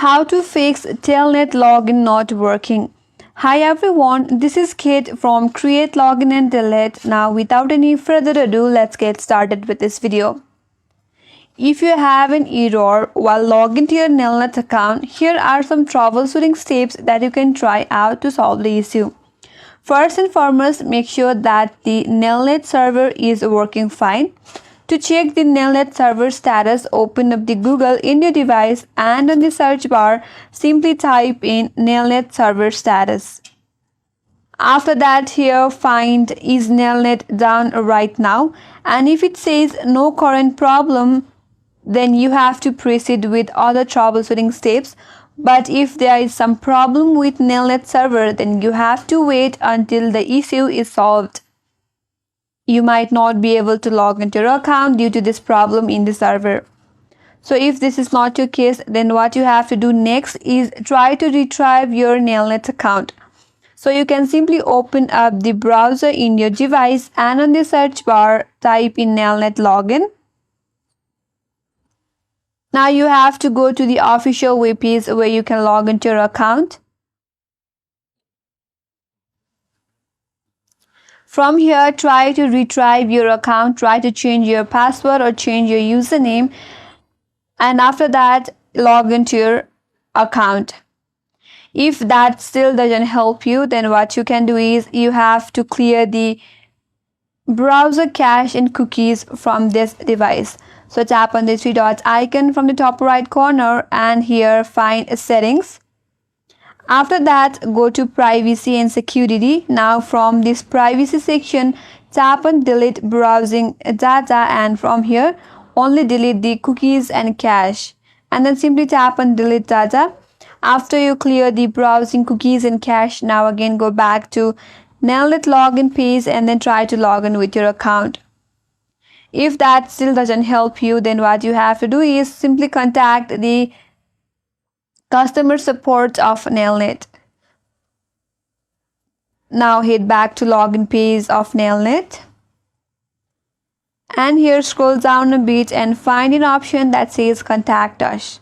How to fix NelNet login not working. Hi everyone, this is Kate from Create Login and Delete. Now without any further ado, let's get started with this video. If you have an error while logging to your NelNet account, here are some troubleshooting steps that you can try out to solve the issue. First and foremost, make sure that the NelNet server is working fine. To check the NelNet server status, open up the Google in your device and on the search bar, simply type in NelNet server status. After that, here find is NelNet down right now, and if it says no current problem, then you have to proceed with other troubleshooting steps. But if there is some problem with NelNet server, then you have to wait until the issue is solved. You might not be able to log into your account due to this problem in the server. So if this is not your case, then what you have to do next is try to retrieve your NelNet account. So you can simply open up the browser in your device and on the search bar type in NelNet login. Now you have to go to the official web page where you can log into your account. From here, try to retrieve your account, try to change your password or change your username, and after that, log into your account. If that still doesn't help you, then what you can do is you have to clear the browser cache and cookies from this device. So tap on the three dots icon from the top right corner and here find settings. After that, go to privacy and security. Now from this privacy section, tap on delete browsing data, and from here only delete the cookies and cache, and then simply tap on delete data. After you clear the browsing cookies and cache, now again go back to NelNet login page and then try to log in with your account. If that still doesn't help you, then what you have to do is simply contact the customer support of NelNet. Now head back to login page of NelNet. And here scroll down a bit and find an option that says contact us.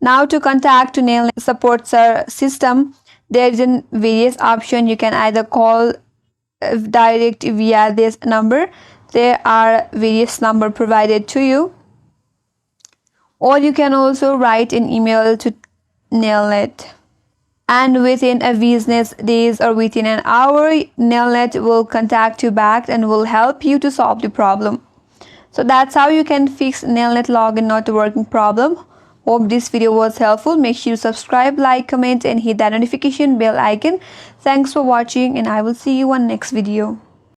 Now to contact to NelNet support system, there is a various option. You can either call direct via this number. There are various numbers provided to you. Or you can also write an email to NelNet. And within a business days or within an hour, NelNet will contact you back and will help you to solve the problem. So that's how you can fix NelNet login not working problem. Hope this video was helpful. Make sure you subscribe, like, comment and hit that notification bell icon. Thanks for watching and I will see you on next video.